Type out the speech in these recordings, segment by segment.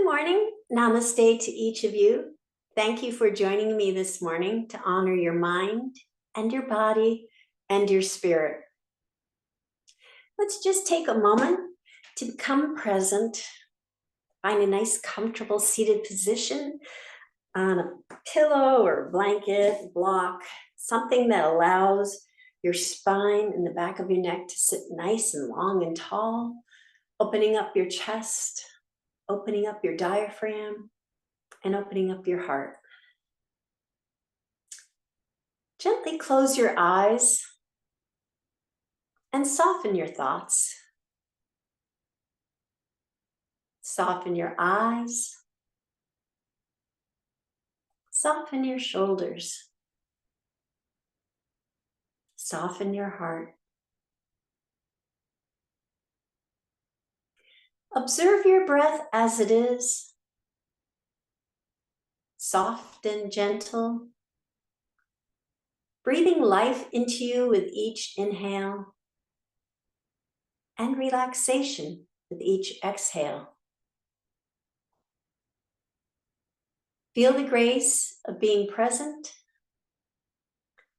morning. Namaste to each of you. Thank you for joining me this morning to honor your mind and your body and your spirit. Let's just take a moment to become present. Find a nice, comfortable seated position on a pillow or blanket, block, something that allows your spine and the back of your neck to sit nice and long and tall, opening up your chest, opening up your diaphragm, and opening up your heart. Gently close your eyes and soften your thoughts. Soften your eyes. Soften your shoulders. Soften your heart. Observe your breath as it is, soft and gentle, breathing life into you with each inhale and relaxation with each exhale. Feel the grace of being present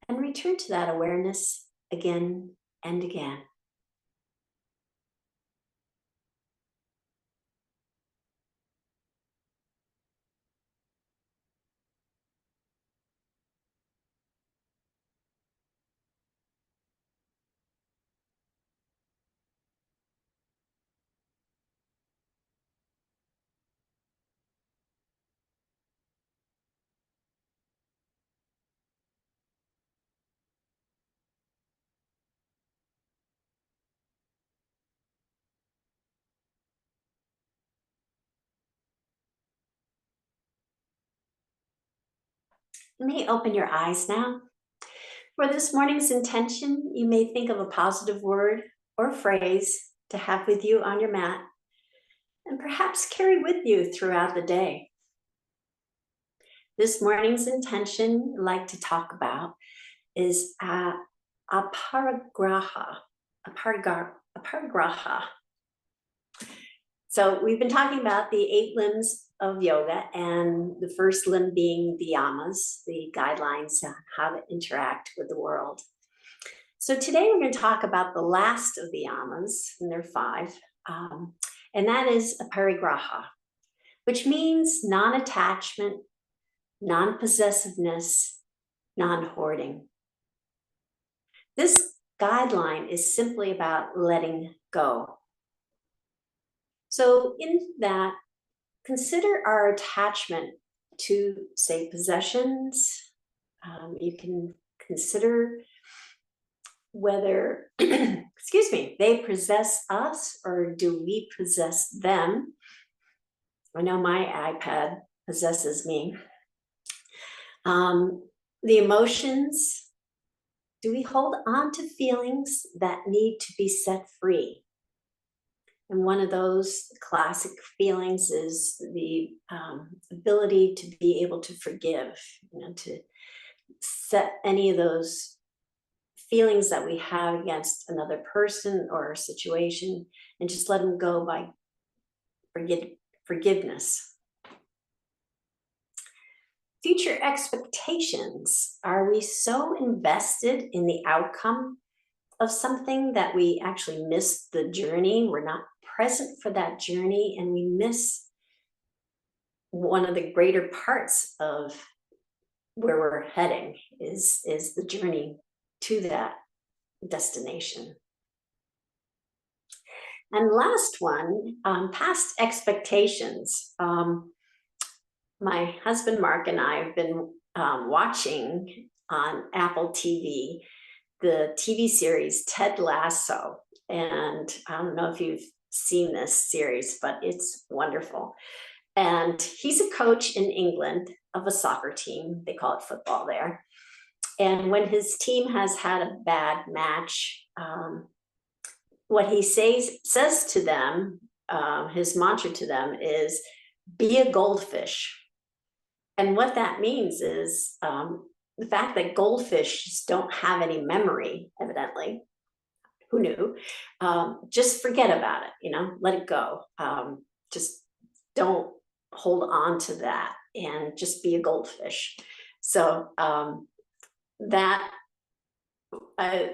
and return to that awareness again and again. You may open your eyes now. For this morning's intention, you may think of a positive word or phrase to have with you on your mat and perhaps carry with you throughout the day. This morning's intention I'd like to talk about is Aparigraha. Aparigraha. So we've been talking about the 8 limbs of yoga, and the first limb being the Yamas, the guidelines on how to interact with the world. So today we're going to talk about the last of the Yamas, and there are 5, and that is Aparigraha, which means non-attachment, non-possessiveness, non-hoarding. This guideline is simply about letting go. So in that, consider our attachment to, say, possessions. You can consider whether, they possess us or do we possess them. I know my iPad possesses me. The emotions, do we hold on to feelings that need to be set free? And one of those classic feelings is the ability to be able to forgive, to set any of those feelings that we have against another person or a situation and just let them go by forgiveness. Future expectations. Are we so invested in the outcome of something that we actually miss the journey? We're not present for that journey, and we miss one of the greater parts of where we're heading is the journey to that destination. And last one, past expectations. My husband Mark and I have been watching on Apple TV the TV series Ted Lasso, and I don't know if you've seen this series, but it's wonderful. And he's a coach in England of a soccer team. They call it football there. And when his team has had a bad match, what he says to them, his mantra to them is, be a goldfish. And what that means is the fact that goldfish don't have any memory, evidently. Who knew? Just forget about it, let it go. Just don't hold on to that and just be a goldfish. So that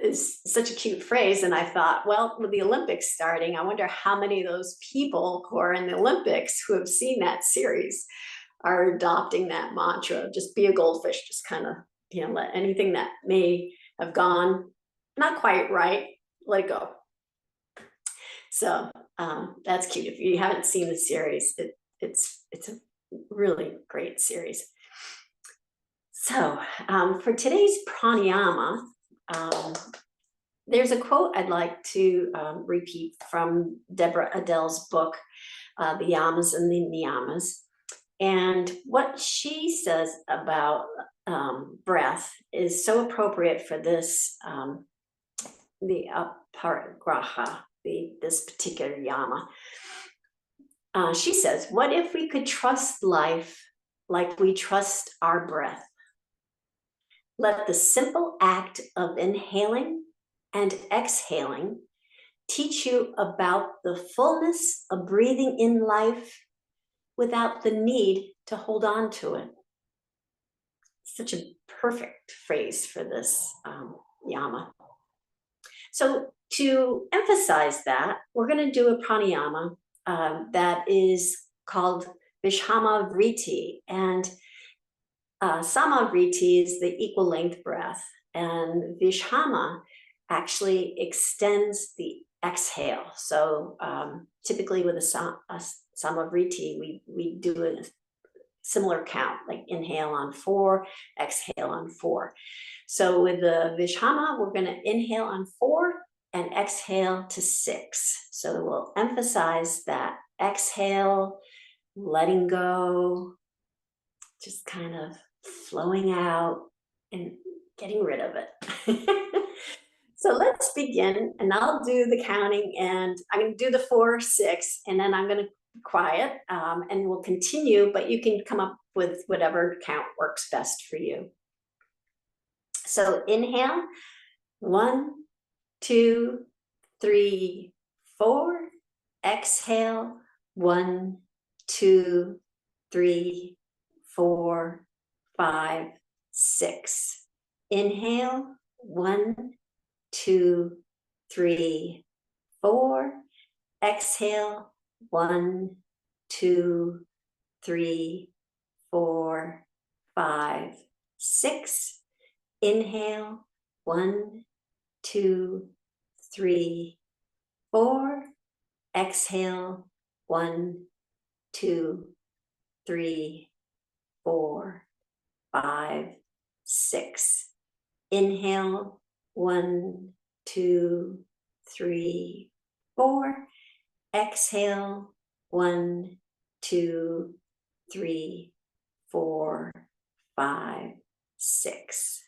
is such a cute phrase. And I thought, well, with the Olympics starting, I wonder how many of those people who are in the Olympics who have seen that series are adopting that mantra, just be a goldfish, just kind of, let anything that may have gone not quite right, let it go. So that's cute. If you haven't seen the series, it's a really great series. So for today's pranayama, there's a quote I'd like to repeat from Deborah Adele's book, The Yamas and the Niyamas. And what she says about breath is so appropriate for this, the Aparigraha, this particular yama. She says, what if we could trust life like we trust our breath? Let the simple act of inhaling and exhaling teach you about the fullness of breathing in life without the need to hold on to it. Such a perfect phrase for this yama. So to emphasize that, we're going to do a pranayama that is called Vishama Vritti. And Sama Vritti is the equal length breath, and Vishama actually extends the exhale. So typically with a Sama Vritti, we do a similar count, like inhale on 4, exhale on 4. So with the Vishama, we're going to inhale on 4 and exhale to 6. So we'll emphasize that exhale, letting go, just kind of flowing out and getting rid of it. So let's begin, and I'll do the counting, and I'm going to do the 4, 6, and then I'm going to quiet, and we'll continue, but you can come up with whatever count works best for you. So inhale, 1, 2, 3, 4. Exhale, 1, 2, 3, 4, 5, 6. Inhale, 1, 2, 3, 4. Exhale, 1, 2, 3, 4, 5, 6. Inhale, 1, 2, 3, 4. Exhale, 1, 2, 3, 4, 5, 6. Inhale, 1, 2, 3, 4. Exhale, 1, 2, 3, 4, 5, 6.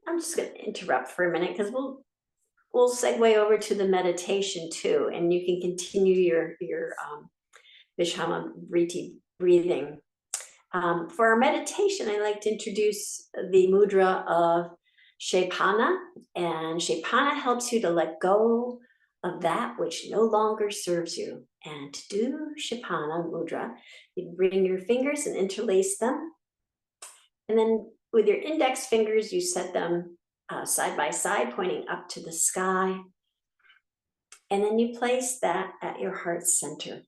I'm just going to interrupt for a minute because we'll segue over to the meditation too, and you can continue your Vishama Vritti breathing. For our meditation, I like to introduce the mudra of Kshepana, and Kshepana helps you to let go of that which no longer serves you. And to do Kshepana Mudra, you bring your fingers and interlace them, and then with your index fingers, you set them side by side, pointing up to the sky. And then you place that at your heart center.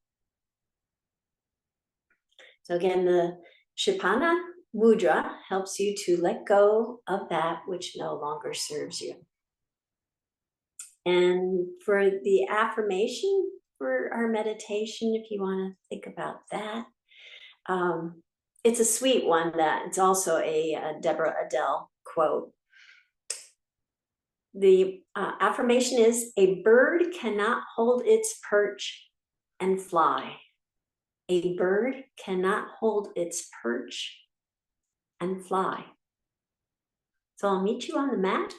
So again, the Kshepana Mudra helps you to let go of that which no longer serves you. And for the affirmation for our meditation, if you want to think about that, it's a sweet one that it's also a Deborah Adele quote. The affirmation is, a bird cannot hold its perch and fly. A bird cannot hold its perch and fly. So I'll meet you on the mat.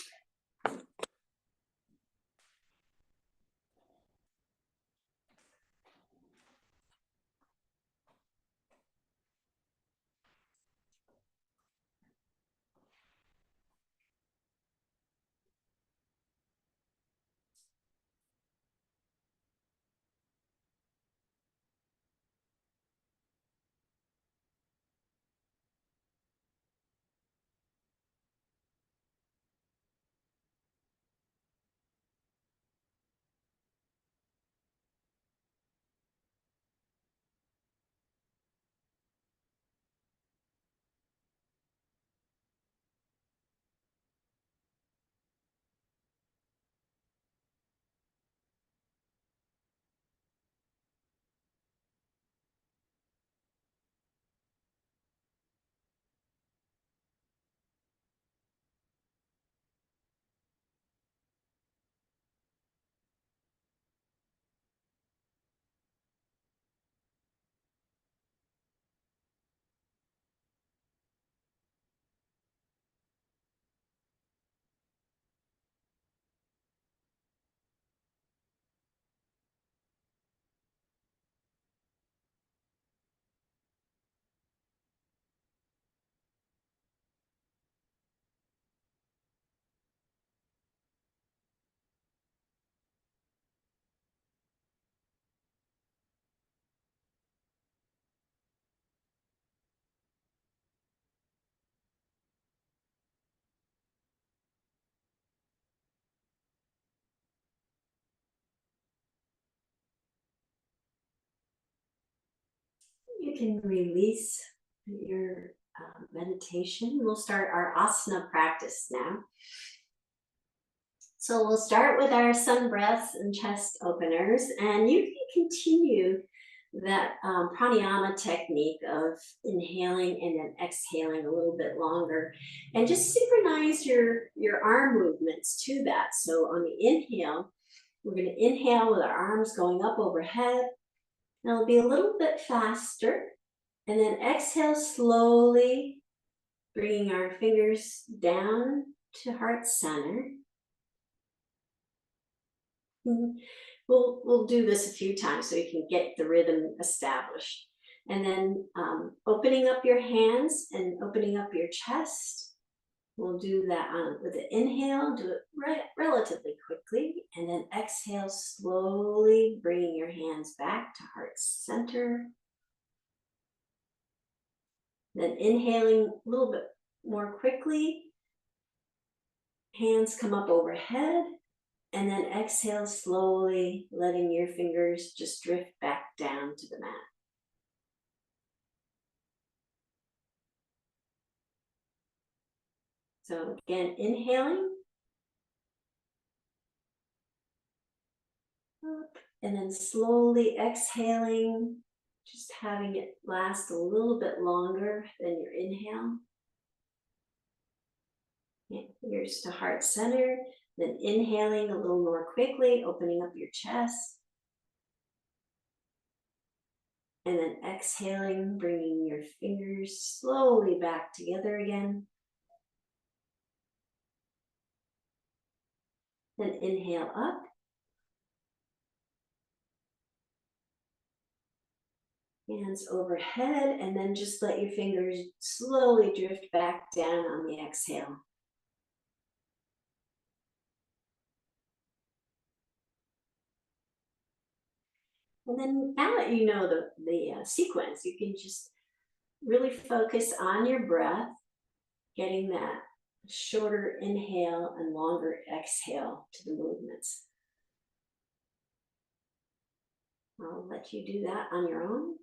You can release your meditation. We'll start our asana practice now. So we'll start with our sun breaths and chest openers, and you can continue that pranayama technique of inhaling and then exhaling a little bit longer, and just synchronize your arm movements to that. So on the inhale, we're going to inhale with our arms going up overhead. Now it'll be a little bit faster, and then exhale slowly, bringing our fingers down to heart center. We'll do this a few times so you can get the rhythm established. And then opening up your hands and opening up your chest. We'll do that with the inhale, do it relatively quickly, and then exhale slowly, bringing your hands back to heart center. Then inhaling a little bit more quickly, hands come up overhead, and then exhale slowly, letting your fingers just drift back down to the mat. So again, inhaling, up, and then slowly exhaling, just having it last a little bit longer than your inhale. Fingers to heart center, then inhaling a little more quickly, opening up your chest. And then exhaling, bringing your fingers slowly back together again. Then inhale up. Hands overhead, and then just let your fingers slowly drift back down on the exhale. And then now that you know the sequence, you can just really focus on your breath, getting that shorter inhale and longer exhale to the movements. I'll let you do that on your own.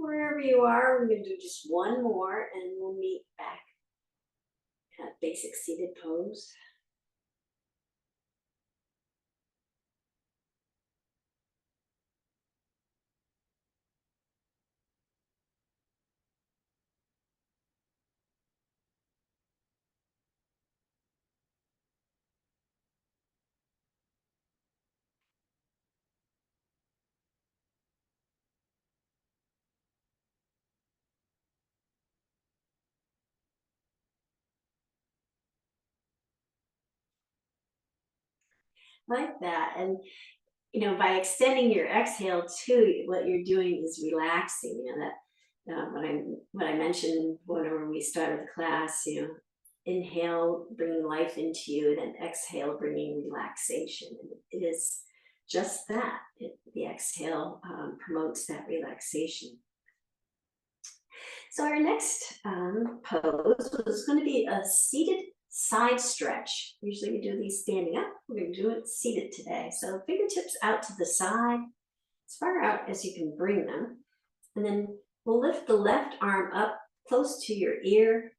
wherever you are, we're going to do just one more and we'll meet back at basic seated pose. Like that. And by extending your exhale too, what you're doing is relaxing. That what I mentioned whenever we started the class. Inhale, bringing life into you, and then exhale, bringing relaxation. And it is just that. The exhale promotes that relaxation. So our next pose is going to be a seated side stretch. Usually we do these standing up. We're going to do it seated today. So fingertips out to the side, as far out as you can bring them. And then we'll lift the left arm up close to your ear.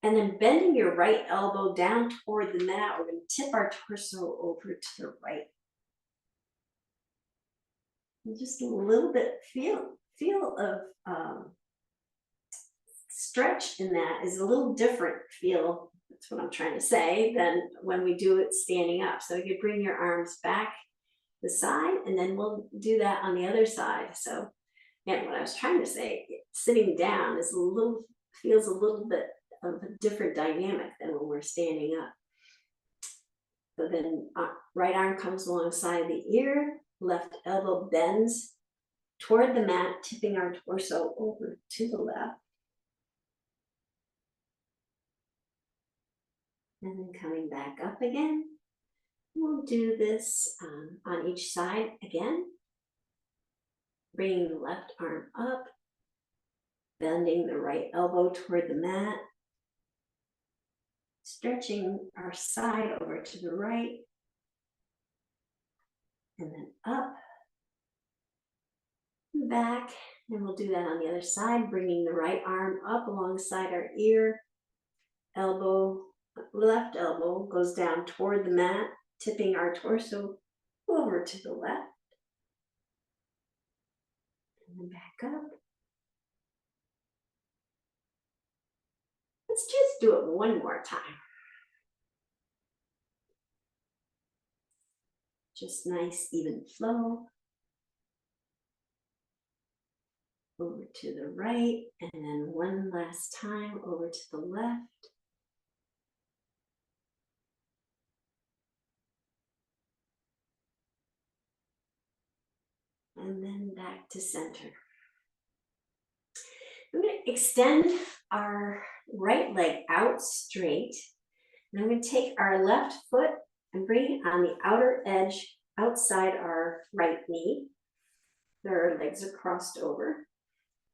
And then bending your right elbow down toward the mat, we're going to tip our torso over to the right. And just a little bit feel of stretch in that is a little different feel, that's what I'm trying to say, than when we do it standing up. So you bring your arms back the side, and then we'll do that on the other side. So again, what I was trying to say, sitting down feels a little bit of a different dynamic than when we're standing up. So then right arm comes alongside the ear, left elbow bends toward the mat, tipping our torso over to the left. And then coming back up again. We'll do this on each side again. Bringing the left arm up, bending the right elbow toward the mat, stretching our side over to the right, and then up, and back, and we'll do that on the other side, bringing the right arm up alongside our ear, left elbow goes down toward the mat, tipping our torso over to the left, and then back up. Let's just do it one more time. Just nice, even flow. Over to the right, and then one last time over to the left. And then back to center. I'm going to extend our right leg out straight. And I'm going to take our left foot and bring it on the outer edge outside our right knee. Our legs are crossed over.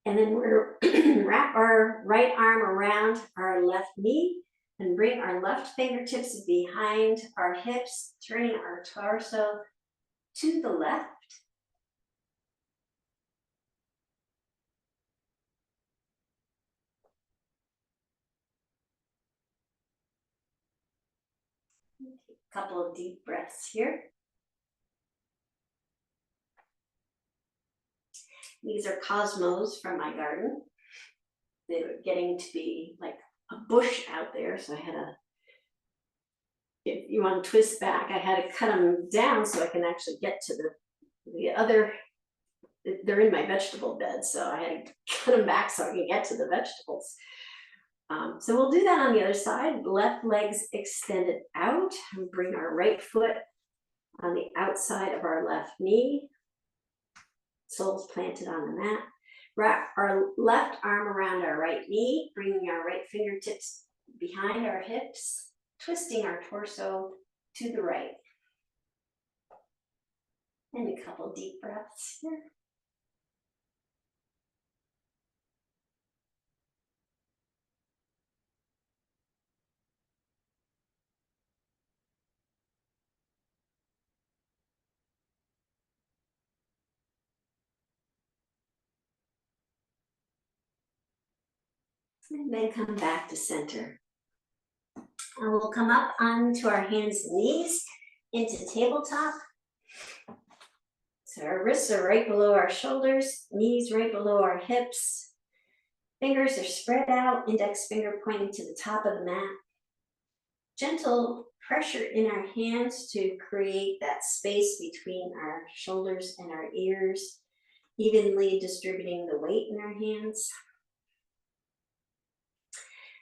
And then we're wrap our right arm around our left knee and bring our left fingertips behind our hips, turning our torso to the left. Take a couple of deep breaths here. These are cosmos from my garden. They were getting to be like a bush out there, so I had to, if you want to twist back, I had to cut them down so I can actually get to the other, they're in my vegetable bed, so I had to cut them back so I can get to the vegetables. So we'll do that on the other side. Left leg's extended out, and bring our right foot on the outside of our left knee. Soles planted on the mat. Wrap our left arm around our right knee, bringing our right fingertips behind our hips, twisting our torso to the right. And a couple deep breaths here. And then come back to center. And we'll come up onto our hands and knees into tabletop. So our wrists are right below our shoulders, knees right below our hips. Fingers are spread out, index finger pointing to the top of the mat. Gentle pressure in our hands to create that space between our shoulders and our ears, evenly distributing the weight in our hands.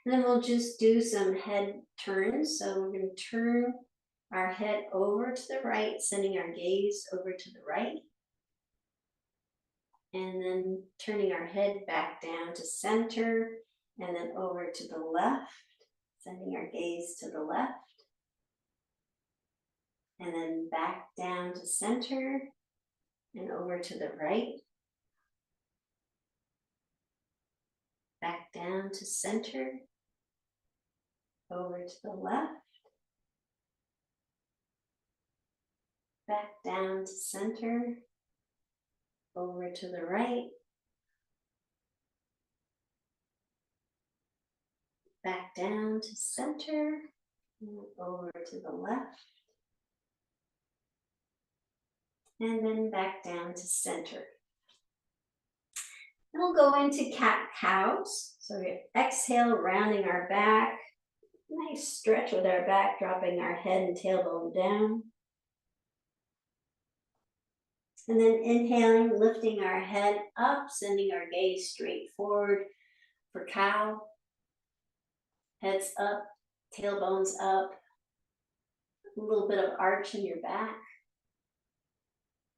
And then we'll just do some head turns. So we're going to turn our head over to the right, sending our gaze over to the right. And then turning our head back down to center, and then over to the left, sending our gaze to the left. And then back down to center, and over to the right. Back down to center, over to the left. Back down to center, over to the right. Back down to center, and over to the left. And then back down to center. And we'll go into cat-cows. So we exhale, rounding our back. Nice stretch with our back, dropping our head and tailbone down. And then inhaling, lifting our head up, sending our gaze straight forward for cow. Heads up, tailbones up. A little bit of arch in your back.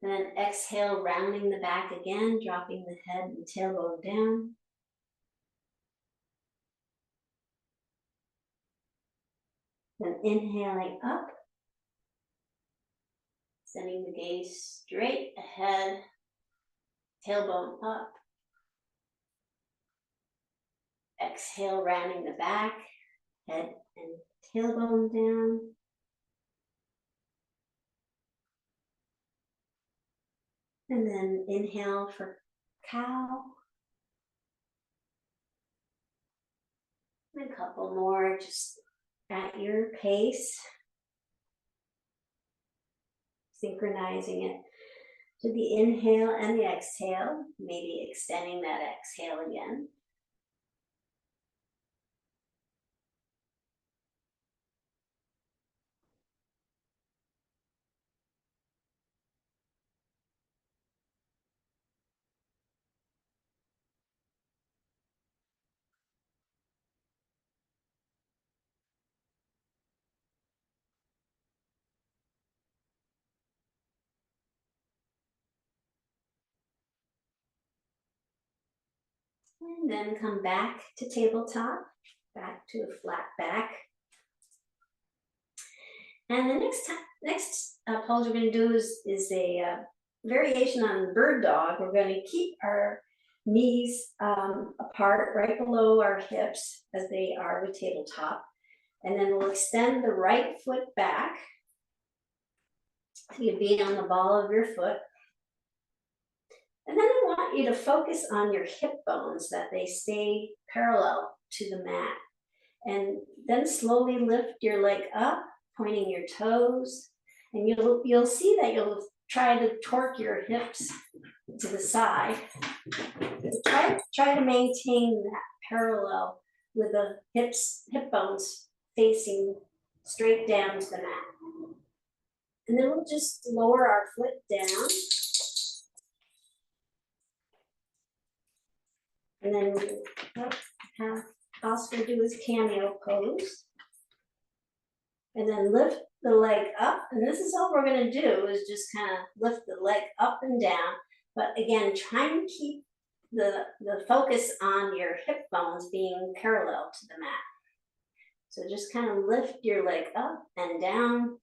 And then exhale, rounding the back again, dropping the head and tailbone down. Then inhaling up, sending the gaze straight ahead, tailbone up. Exhale, rounding the back, head and tailbone down. And then inhale for cow. And a couple more just at your pace. Synchronizing it to the inhale and the exhale, maybe extending that exhale again. And then come back to tabletop, back to a flat back. And the next pose we're going to do is a variation on bird dog. We're going to keep our knees apart right below our hips as they are with tabletop. And then we'll extend the right foot back. So you'd be on the ball of your foot. And then I want you to focus on your hip bones, that they stay parallel to the mat. And then slowly lift your leg up, pointing your toes. And you'll see that you'll try to torque your hips to the side. Try to maintain that parallel with the hip bones facing straight down to the mat. And then we'll just lower our foot down. And then we'll have Oscar do his cameo pose. And then lift the leg up. And this is all we're going to do, is just kind of lift the leg up and down. But again, try and keep the focus on your hip bones being parallel to the mat. So just kind of lift your leg up and down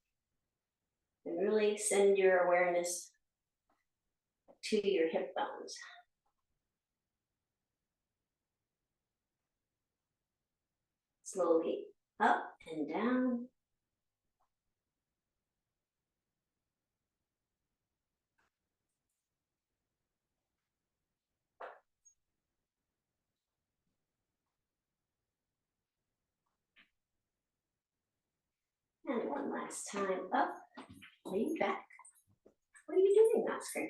and really send your awareness to your hip bones. Slowly up and down. And one last time, up, lean back. What are you doing, Oscar?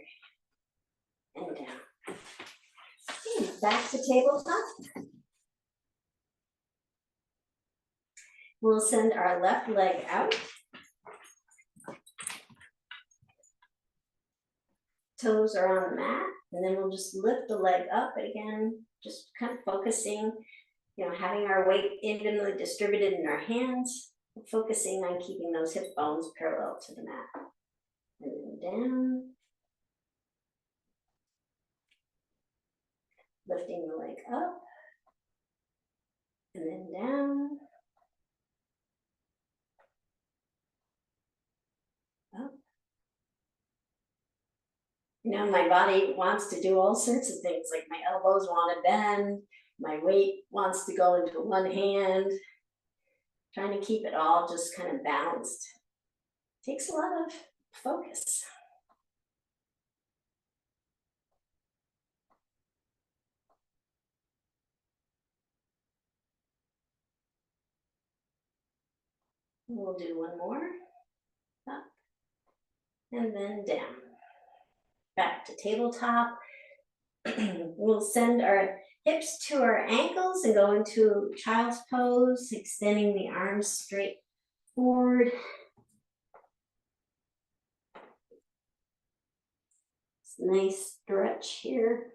And down. And back to tabletop. We'll send our left leg out. Toes are on the mat, and then we'll just lift the leg up again, just kind of focusing, having our weight evenly distributed in our hands, focusing on keeping those hip bones parallel to the mat. And then down. Lifting the leg up, and then down. Up. My body wants to do all sorts of things, like my elbows want to bend, my weight wants to go into one hand, trying to keep it all just kind of balanced. Takes a lot of focus. We'll do one more. Up. And then down. Back to tabletop. We'll send our hips to our ankles and go into child's pose, extending the arms straight forward. Nice stretch here.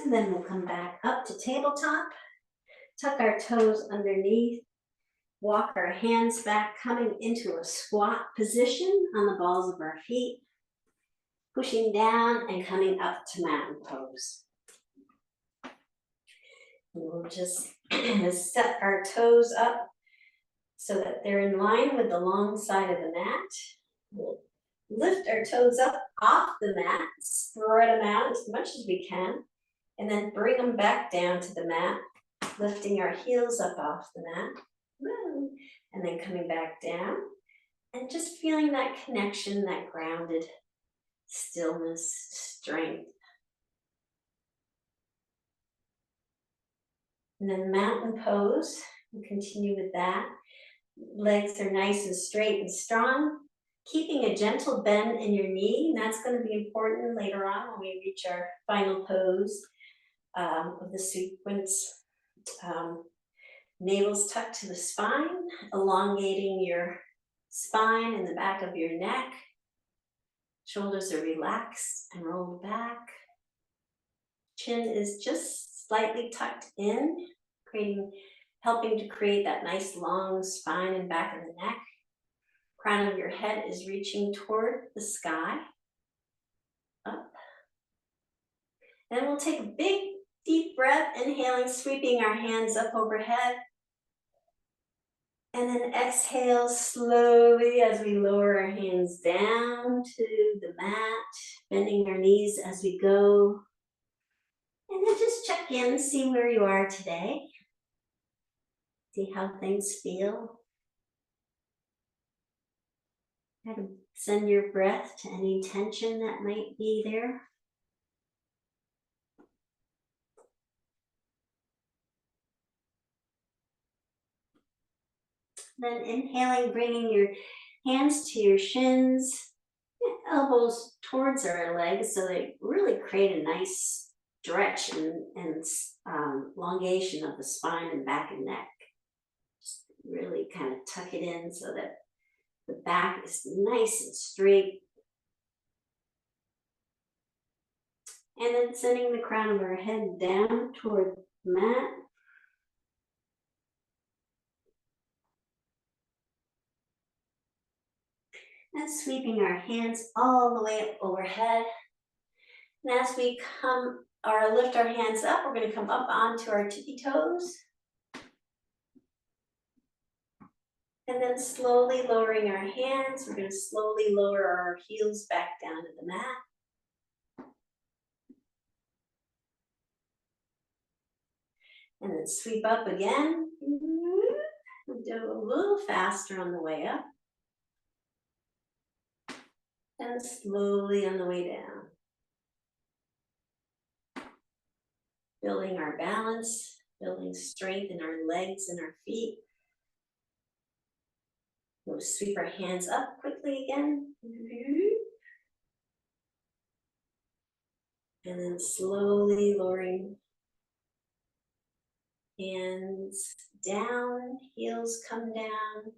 And then we'll come back up to tabletop, tuck our toes underneath, walk our hands back, coming into a squat position on the balls of our feet, pushing down and coming up to mountain pose. We'll just set our toes up so that they're in line with the long side of the mat. We'll lift our toes up off the mat, spread them out as much as we can, and then bring them back down to the mat, lifting our heels up off the mat, and then coming back down, and just feeling that connection, that grounded stillness, strength. And then mountain pose, we'll continue with that. Legs are nice and straight and strong, keeping a gentle bend in your knee, and that's going to be important later on when we reach our final pose of the sequence. Navel's tucked to the spine, elongating your spine and the back of your neck. Shoulders are relaxed and rolled back. Chin is just slightly tucked in, helping to create that nice long spine and back of the neck. Crown of your head is reaching toward the sky. Up. And we'll take a big, deep breath, inhaling, sweeping our hands up overhead. And then exhale slowly as we lower our hands down to the mat, bending our knees as we go. And then just check in, see where you are today. See how things feel. Try to send your breath to any tension that might be there. Then inhaling, bringing your hands to your shins, elbows towards our legs so they really create a nice stretch and elongation of the spine and back and neck. Just really kind of tuck it in so that the back is nice and straight. And then sending the crown of our head down toward the mat. And sweeping our hands all the way up overhead. And as we lift our hands up, we're going to come up onto our tippy toes. And then slowly lowering our hands, we're going to slowly lower our heels back down to the mat. And then sweep up again. We'll do a little faster on the way up. And slowly on the way down. Building our balance, building strength in our legs and our feet. We'll sweep our hands up quickly again. And then slowly lowering hands down, heels come down,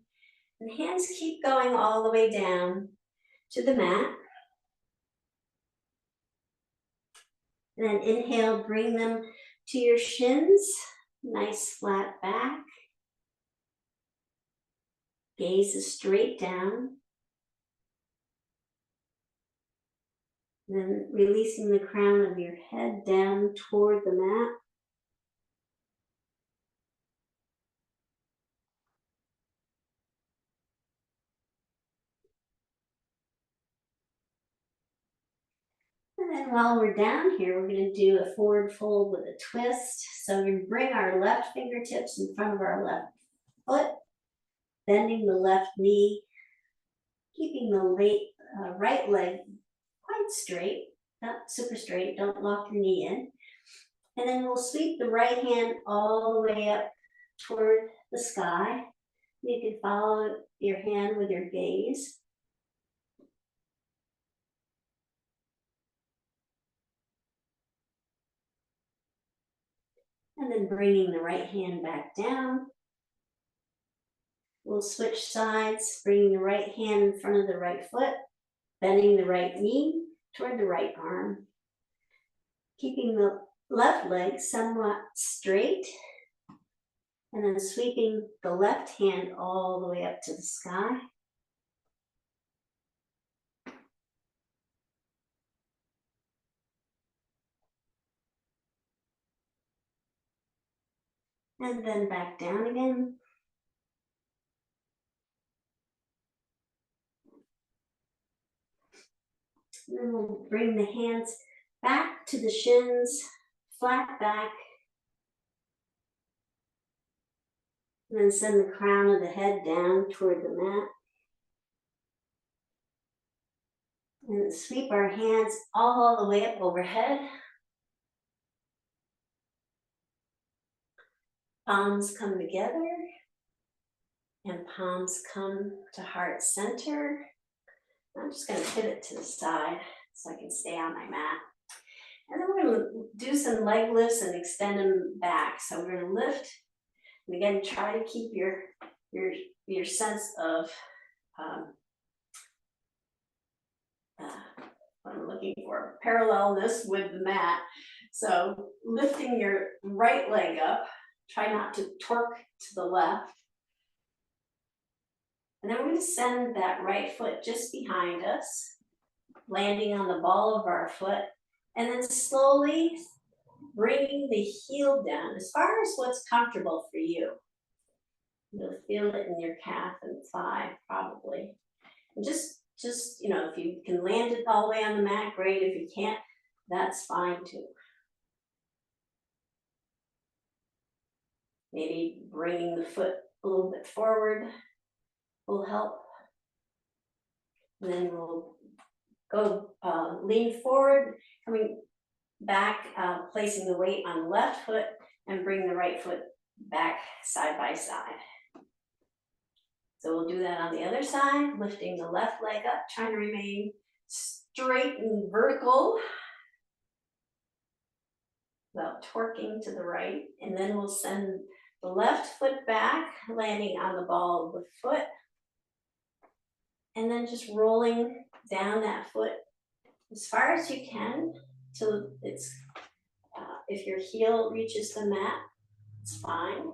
and hands keep going all the way down to the mat. And then inhale, bring them to your shins, nice flat back. Gaze is straight down. Then releasing the crown of your head down toward the mat. And then while we're down here, we're going to do a forward fold with a twist. So we bring our left fingertips in front of our left foot, bending the left knee, keeping the right leg quite straight, not super straight, don't lock your knee in. And then we'll sweep the right hand all the way up toward the sky. You can follow your hand with your gaze. And then bringing the right hand back down. We'll switch sides, bringing the right hand in front of the right foot, bending the right knee toward the right arm. Keeping the left leg somewhat straight, and then sweeping the left hand all the way up to the sky. And then back down again. And then we'll bring the hands back to the shins, flat back. And then send the crown of the head down toward the mat. And then sweep our hands all the way up overhead. Palms come together. And palms come to heart center. I'm just going to pivot to the side so I can stay on my mat. And then we're going to do some leg lifts and extend them back. So we're going to lift. And again, try to keep your sense of what I'm looking for, parallelness with the mat. So lifting your right leg up, try not to torque to the left. And then we're going to send that right foot just behind us, landing on the ball of our foot, and then slowly bringing the heel down as far as what's comfortable for you. You'll feel it in your calf and thigh, probably. And just if you can land it all the way on the mat, great. If you can't, that's fine too. Maybe bringing the foot a little bit forward will help. And then we'll go lean forward, coming back, placing the weight on the left foot and bring the right foot back side by side. So we'll do that on the other side, lifting the left leg up, trying to remain straight and vertical without torquing to the right. And then we'll send the left foot back, landing on the ball of the foot. And then just rolling down that foot as far as you can till it's, if your heel reaches the mat, it's fine.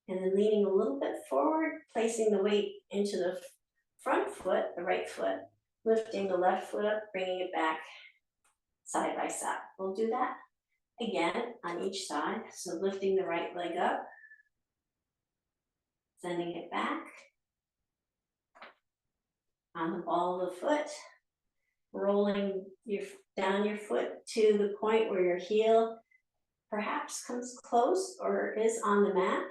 And then leaning a little bit forward, placing the weight into the front foot, the right foot, lifting the left foot up, bringing it back side by side. We'll do that again on each side. So lifting the right leg up, sending it back on the ball of the foot, rolling your down your foot to the point where your heel perhaps comes close or is on the mat,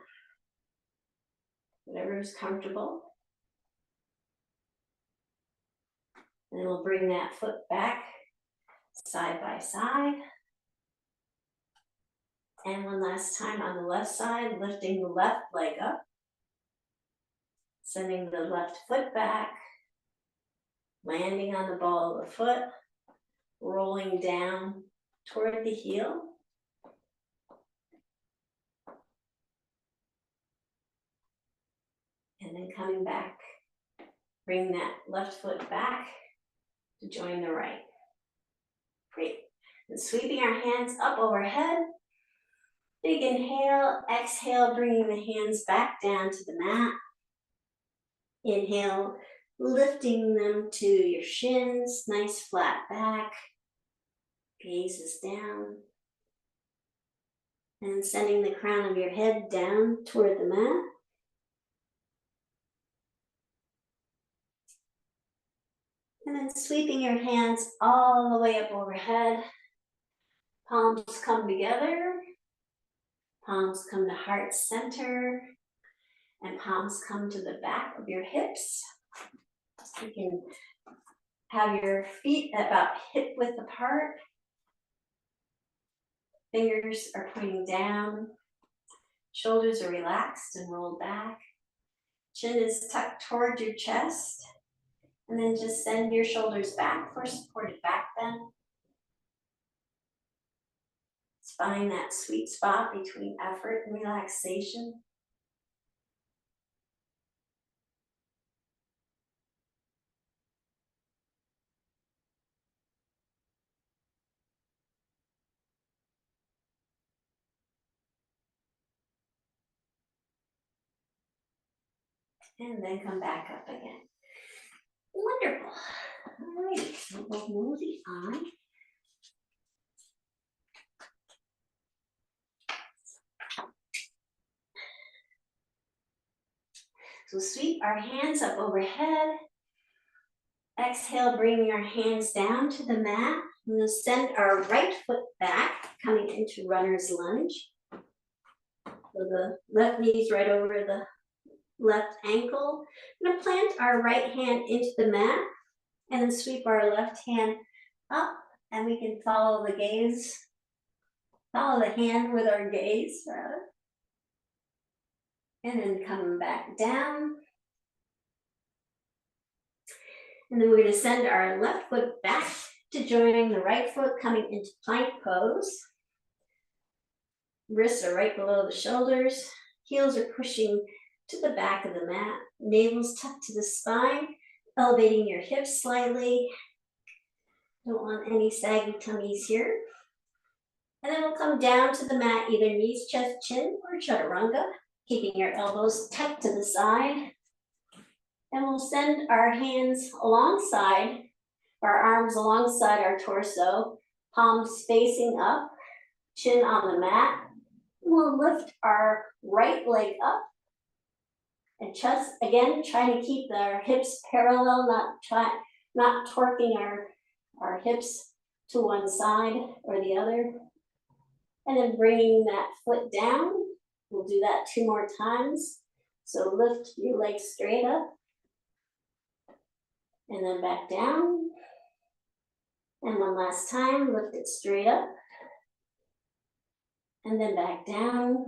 whatever is comfortable. And then we'll bring that foot back side by side. And one last time on the left side, lifting the left leg up, sending the left foot back, landing on the ball of the foot, rolling down toward the heel. And then coming back, bring that left foot back to join the right. Great. And sweeping our hands up overhead. Big inhale, exhale, bringing the hands back down to the mat. Inhale, lifting them to your shins, nice flat back. Gaze is down. And sending the crown of your head down toward the mat. And then sweeping your hands all the way up overhead. Palms come together. Palms come to heart center. And palms come to the back of your hips. You can have your feet about hip width apart. Fingers are pointing down. Shoulders are relaxed and rolled back. Chin is tucked toward your chest. And then just send your shoulders back for supported back bend. Find that sweet spot between effort and relaxation. And then come back up again. Wonderful. All right, so we'll move the eye. So sweep our hands up overhead. Exhale, bringing our hands down to the mat. We'll send our right foot back, coming into runner's lunge. So the left knee is right over the left ankle. We're gonna plant our right hand into the mat and then sweep our left hand up, and we can follow the gaze, follow the hand with our gaze, rather. And then come back down. And then we're gonna send our left foot back to joining the right foot, coming into plank pose. Wrists are right below the shoulders. Heels are pushing to the back of the mat. Navel's tucked to the spine, elevating your hips slightly. Don't want any saggy tummies here. And then we'll come down to the mat, either knees, chest, chin, or chaturanga, keeping your elbows tucked to the side. And we'll send our hands alongside, our arms alongside our torso, palms facing up, chin on the mat. We'll lift our right leg up and just, again, trying to keep our hips parallel, not torquing our hips to one side or the other. And then bringing that foot down. We'll do that 2 more times. So lift your legs straight up. And then back down. And one last time, lift it straight up. And then back down.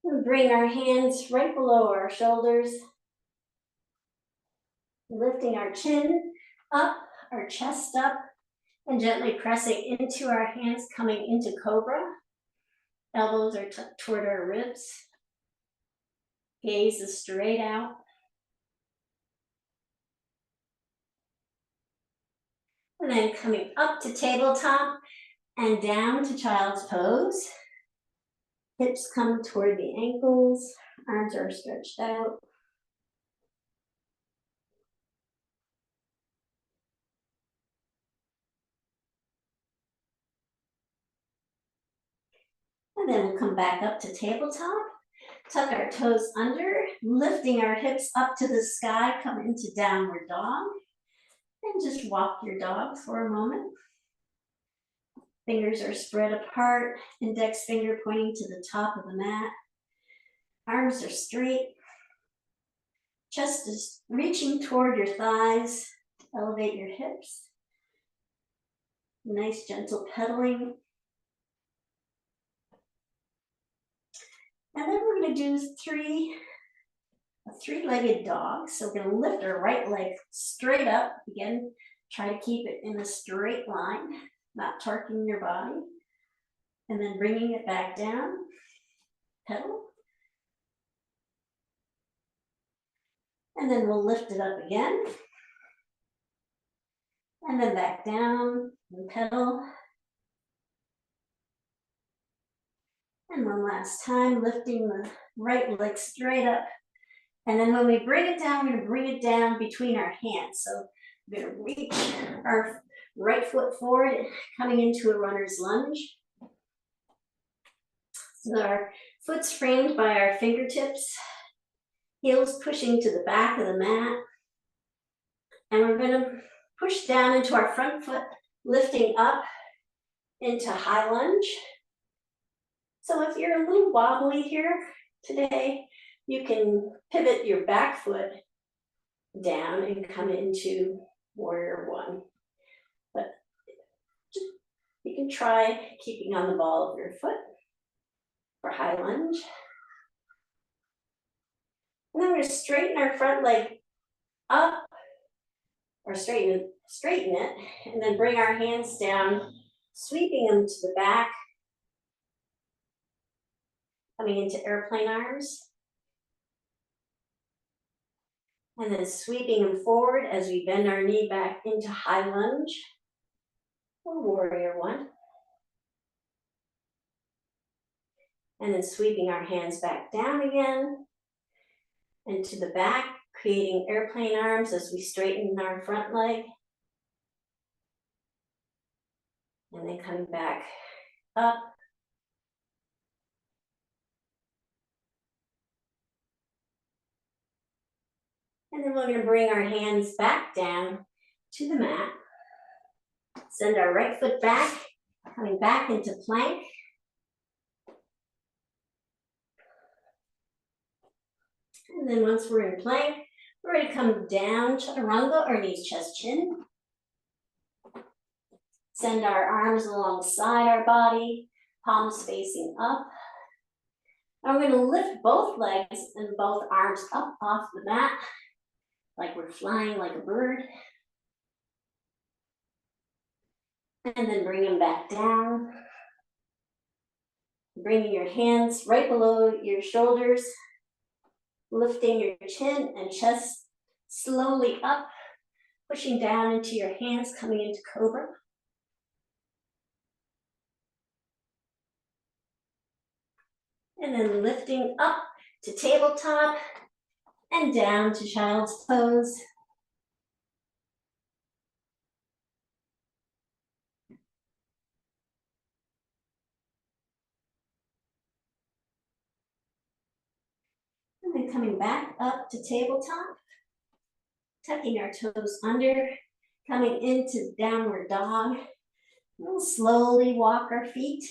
And bring our hands right below our shoulders. Lifting our chin up, our chest up, and gently pressing into our hands, coming into cobra. Elbows are tucked toward our ribs. Gaze is straight out. And then coming up to tabletop and down to child's pose. Hips come toward the ankles, arms are stretched out. And then we'll come back up to tabletop, tuck our toes under, lifting our hips up to the sky, come into downward dog. And just walk your dog for a moment. Fingers are spread apart, index finger pointing to the top of the mat. Arms are straight. Chest is reaching toward your thighs. Elevate your hips. Nice gentle pedaling. And then we're going to do a three-legged dog. So we're going to lift our right leg straight up. Again, try to keep it in a straight line, not torquing your body. And then bringing it back down. Pedal. And then we'll lift it up again. And then back down and pedal. And one last time, lifting the right leg straight up. And then when we bring it down, we're going to bring it down between our hands. So we're going to reach our right foot forward, coming into a runner's lunge. So our foot's framed by our fingertips, heels pushing to the back of the mat. And we're going to push down into our front foot, lifting up into high lunge. So if you're a little wobbly here today, you can pivot your back foot down and come into warrior one. But you can try keeping on the ball of your foot for high lunge. And then we're going to straighten our front leg up, or straighten it, and then bring our hands down, sweeping them to the back, coming into airplane arms. And then sweeping them forward as we bend our knee back into high lunge, or warrior one. And then sweeping our hands back down again, and to the back, creating airplane arms as we straighten our front leg. And then coming back up. And then we're going to bring our hands back down to the mat. Send our right foot back, coming back into plank. And then once we're in plank, we're going to come down, chaturanga, or knees, chest, chin. Send our arms alongside our body, palms facing up. And we're going to lift both legs and both arms up off the mat, like we're flying like a bird. And then bring them back down. Bringing your hands right below your shoulders, lifting your chin and chest slowly up, pushing down into your hands, coming into cobra. And then lifting up to tabletop and down to child's pose. And then coming back up to tabletop, tucking our toes under, coming into downward dog. We'll slowly walk our feet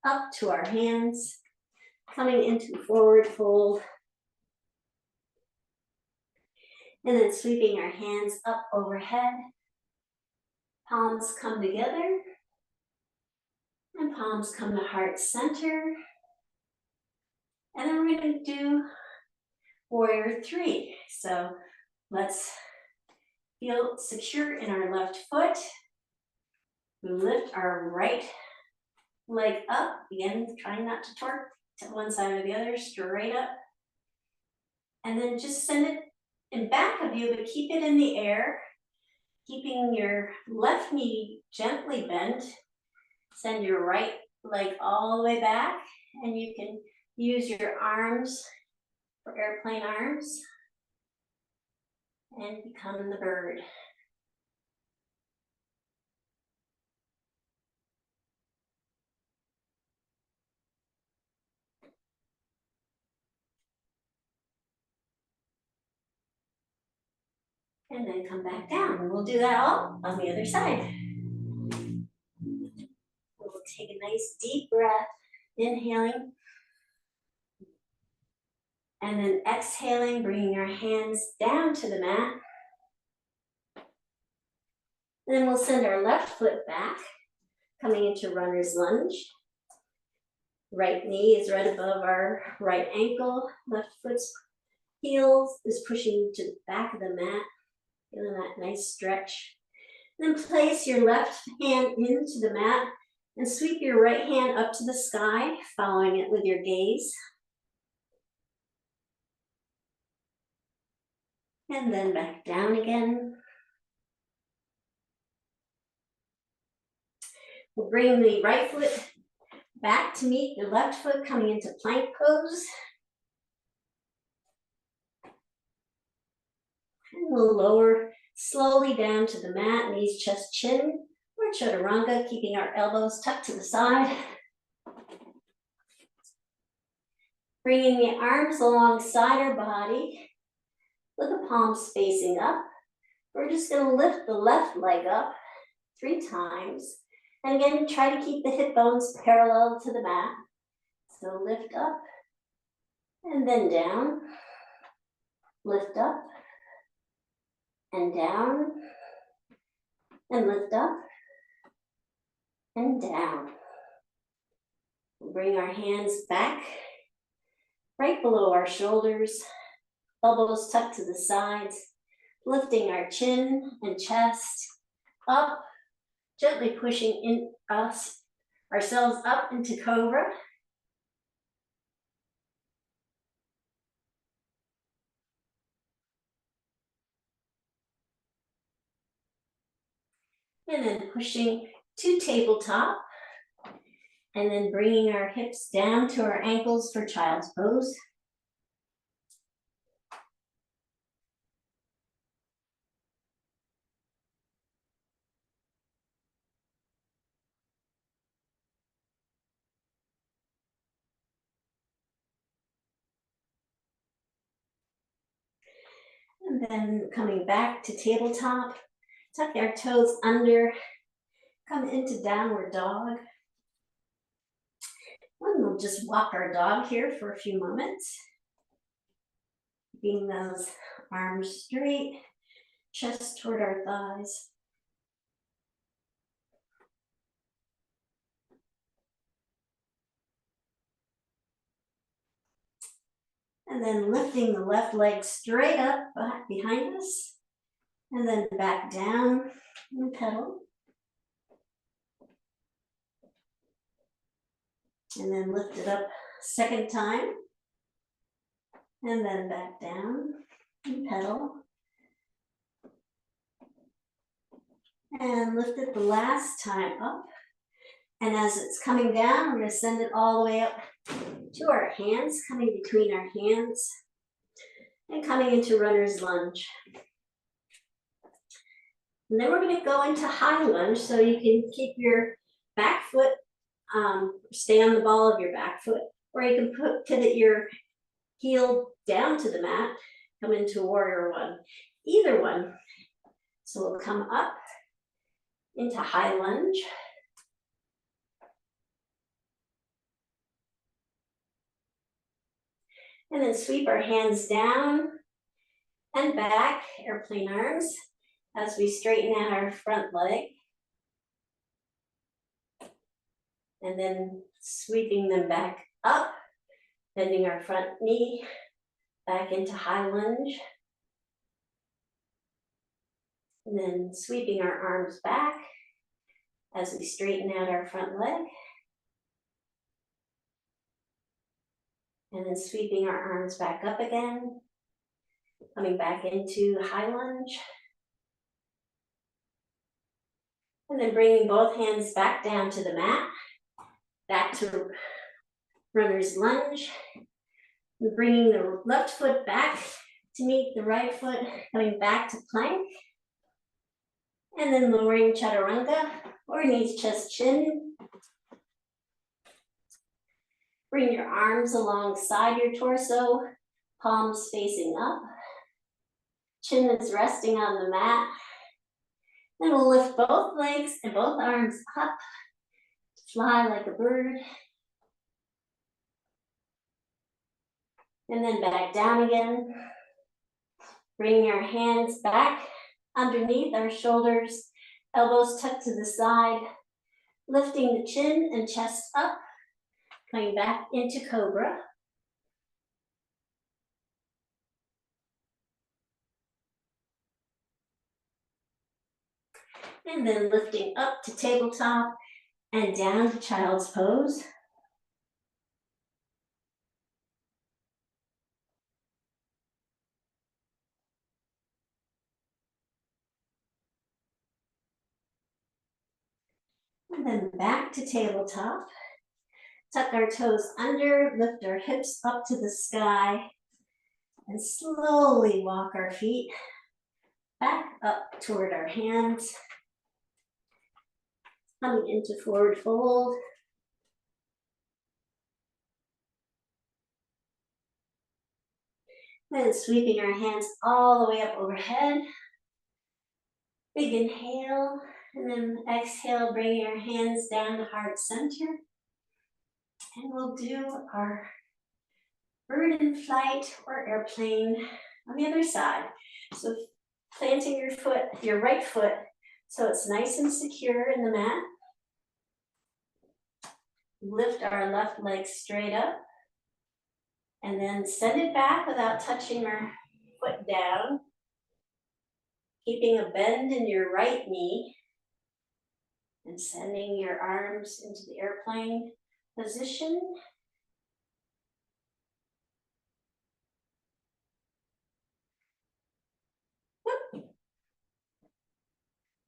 up to our hands, coming into forward fold. And then sweeping our hands up overhead. Palms come together. And palms come to heart center. And then we're going to do warrior three. So let's feel secure in our left foot. We lift our right leg up. Again, trying not to torque to one side or the other, straight up. And then just send it in back of you, but keep it in the air. Keeping your left knee gently bent. Send your right leg all the way back. And you can use your arms for airplane arms. And become the bird. And then come back down. And we'll do that all on the other side. We'll take a nice deep breath, inhaling. And then exhaling, bringing our hands down to the mat. And then we'll send our left foot back, coming into runner's lunge. Right knee is right above our right ankle. Left foot's heels is pushing to the back of the mat. Feeling that nice stretch. Then place your left hand into the mat and sweep your right hand up to the sky, following it with your gaze. And then back down again. We'll bring the right foot back to meet the left foot, coming into plank pose. And we'll lower slowly down to the mat, knees, chest, chin, or chaturanga, keeping our elbows tucked to the side. Bringing the arms alongside our body with the palms facing up. We're just going to lift the left leg up 3 times. And again, try to keep the hip bones parallel to the mat. So lift up and then down. Lift up and down. And lift up and down. We'll bring our hands back right below our shoulders, elbows tucked to the sides, lifting our chin and chest up, gently pushing ourselves up into cobra. And then pushing to tabletop. And then bringing our hips down to our ankles for child's pose. And then coming back to tabletop, tuck our toes under, come into downward dog. And we'll just walk our dog here for a few moments. Keeping those arms straight, chest toward our thighs. And then lifting the left leg straight up behind us. And then back down and pedal. And then lift it up second time. And then back down and pedal. And lift it the last time up. And as it's coming down, we're going to send it all the way up to our hands, coming between our hands and coming into runner's lunge. And then we're going to go into high lunge, so you can keep your back foot, stay on the ball of your back foot, or you can pivot your heel down to the mat, come into warrior one, either one. So we'll come up into high lunge. And then sweep our hands down and back, airplane arms, as we straighten out our front leg. And then sweeping them back up, bending our front knee back into high lunge. And then sweeping our arms back as we straighten out our front leg. And then sweeping our arms back up again, coming back into high lunge. And then bringing both hands back down to the mat, back to runner's lunge. We're bringing the left foot back to meet the right foot, coming back to plank. And then lowering chaturanga, or knees, chest, chin. Bring your arms alongside your torso, palms facing up. Chin is resting on the mat. Then we'll lift both legs and both arms up, fly like a bird. And then back down again. Bring our hands back underneath our shoulders, elbows tucked to the side, lifting the chin and chest up, coming back into cobra. And then lifting up to tabletop and down to child's pose. And then back to tabletop. Tuck our toes under, lift our hips up to the sky, and slowly walk our feet back up toward our hands. Coming into forward fold. Then sweeping our hands all the way up overhead. Big inhale, and then exhale, bringing our hands down to heart center. And we'll do our bird in flight or airplane on the other side. So planting your foot, your right foot, so it's nice and secure in the mat. Lift our left leg straight up. And then send it back without touching our foot down. Keeping a bend in your right knee. And sending your arms into the airplane position.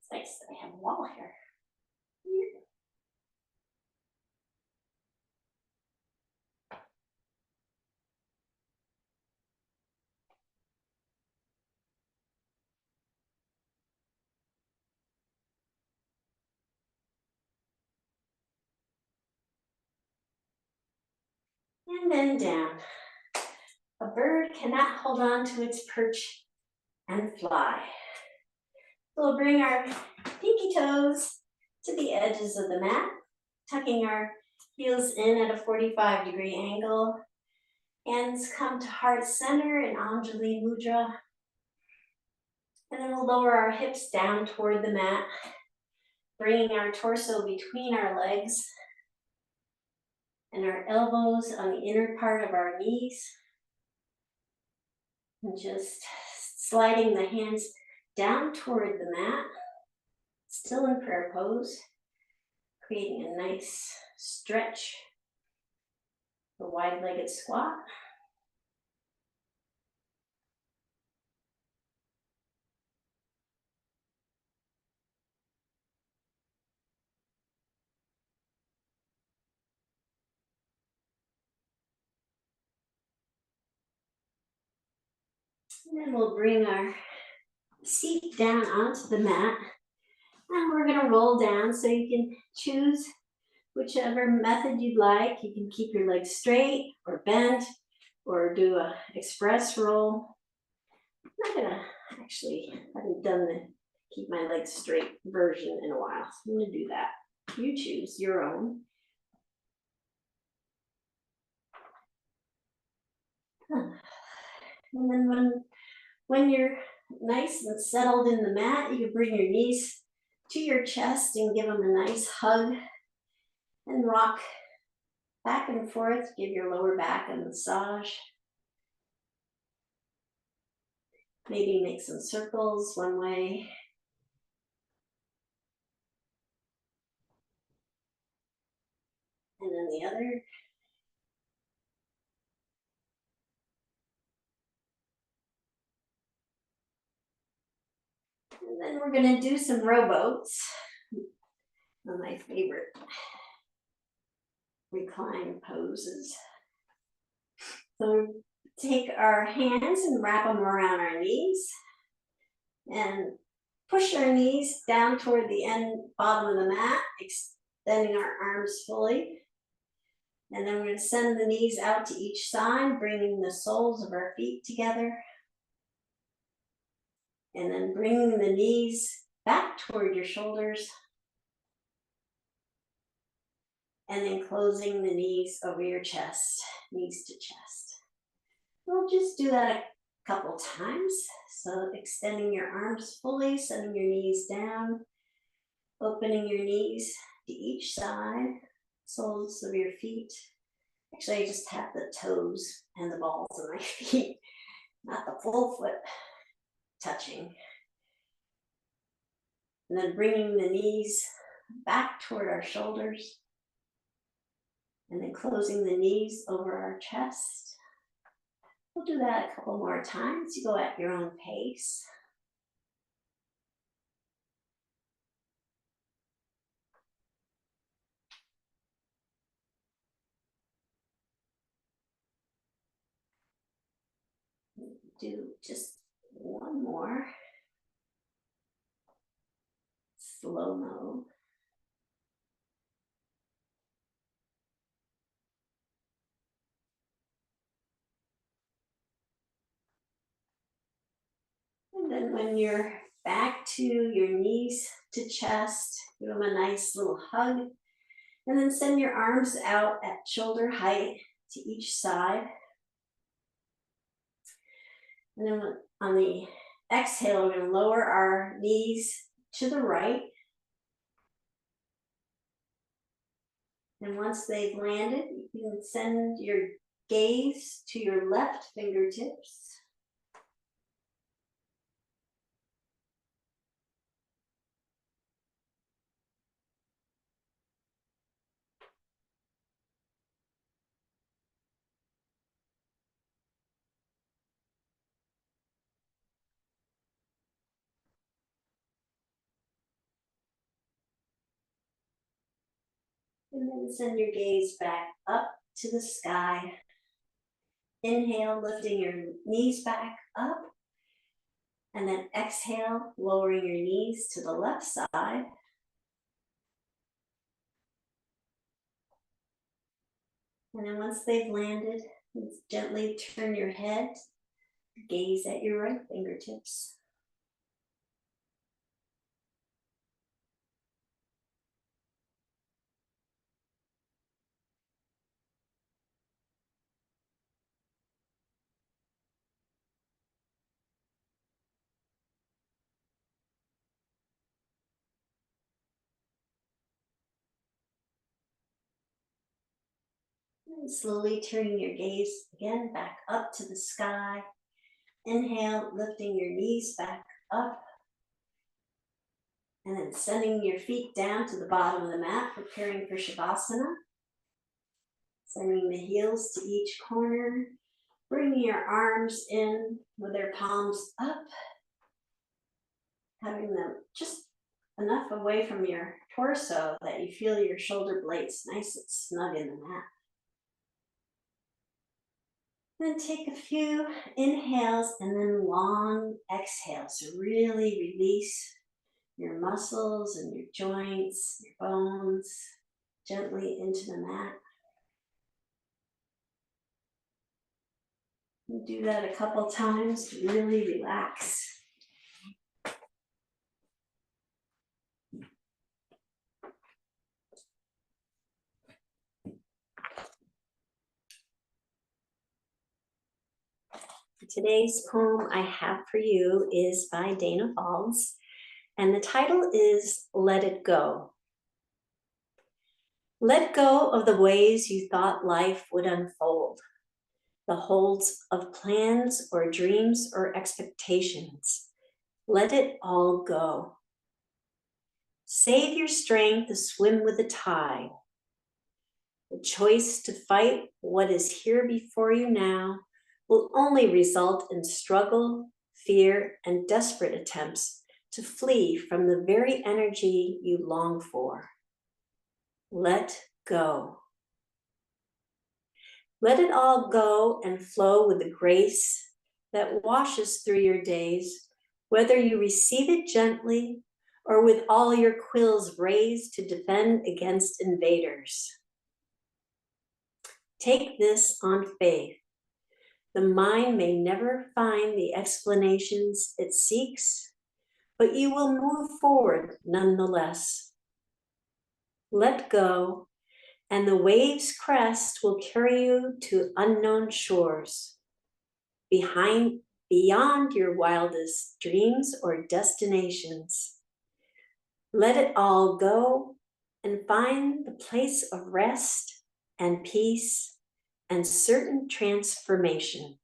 It's nice that I have a wall here. And then down. A bird cannot hold on to its perch and fly. We'll bring our pinky toes to the edges of the mat, tucking our heels in at a 45-degree angle. Hands come to heart center in Anjali Mudra. And then we'll lower our hips down toward the mat, bringing our torso between our legs and our elbows on the inner part of our knees. And just sliding the hands down toward the mat, still in prayer pose, creating a nice stretch, the wide-legged squat. And then we'll bring our seat down onto the mat. And we're gonna roll down, so you can choose whichever method you'd like. You can keep your legs straight or bent or do a express roll. I'm not gonna, actually, I haven't done the keep my legs straight version in a while. So I'm gonna do that. You choose your own. And then when you're nice and settled in the mat, you can bring your knees to your chest and give them a nice hug and rock back and forth. Give your lower back a massage. Maybe make some circles one way. And then the other. And then we're gonna do some rowboats. One of my favorite recline poses. So take our hands and wrap them around our knees and push our knees down toward the bottom of the mat, extending our arms fully. And then we're going to send the knees out to each side, bringing the soles of our feet together. And then bringing the knees back toward your shoulders. And then closing the knees over your chest, knees to chest. We'll just do that a couple times. So extending your arms fully, sending your knees down, opening your knees to each side, soles of your feet. Actually, I just have the toes and the balls of my feet, not the full foot touching. And then bringing the knees back toward our shoulders. And then closing the knees over our chest. We'll do that a couple more times. You go at your own pace. Do just one more. Slow-mo. And then when you're back to your knees to chest, give them a nice little hug. And then send your arms out at shoulder height to each side. And then on the exhale, we're going to lower our knees to the right. And once they've landed, you can send your gaze to your left fingertips. And then send your gaze back up to the sky. Inhale, lifting your knees back up. And then exhale, lowering your knees to the left side. And then once they've landed, gently turn your head, gaze at your right fingertips. And slowly turning your gaze again back up to the sky. Inhale, lifting your knees back up. And then sending your feet down to the bottom of the mat, preparing for Shavasana. Sending the heels to each corner. Bringing your arms in with their palms up. Having them just enough away from your torso that you feel your shoulder blades nice and snug in the mat. Then take a few inhales and then long exhales. So really release your muscles and your joints, your bones, gently into the mat. And do that a couple times to really relax. Today's poem I have for you is by Danna Faulds, and the title is Let It Go. Let go of the ways you thought life would unfold, the holds of plans or dreams or expectations. Let it all go. Save your strength to swim with the tide. The choice to fight what is here before you now will only result in struggle, fear, and desperate attempts to flee from the very energy you long for. Let go. Let it all go and flow with the grace that washes through your days, whether you receive it gently or with all your quills raised to defend against invaders. Take this on faith. The mind may never find the explanations it seeks, but you will move forward nonetheless. Let go, and the wave's crest will carry you to unknown shores, beyond your wildest dreams or destinations. Let it all go and find the place of rest and peace and certain transformation.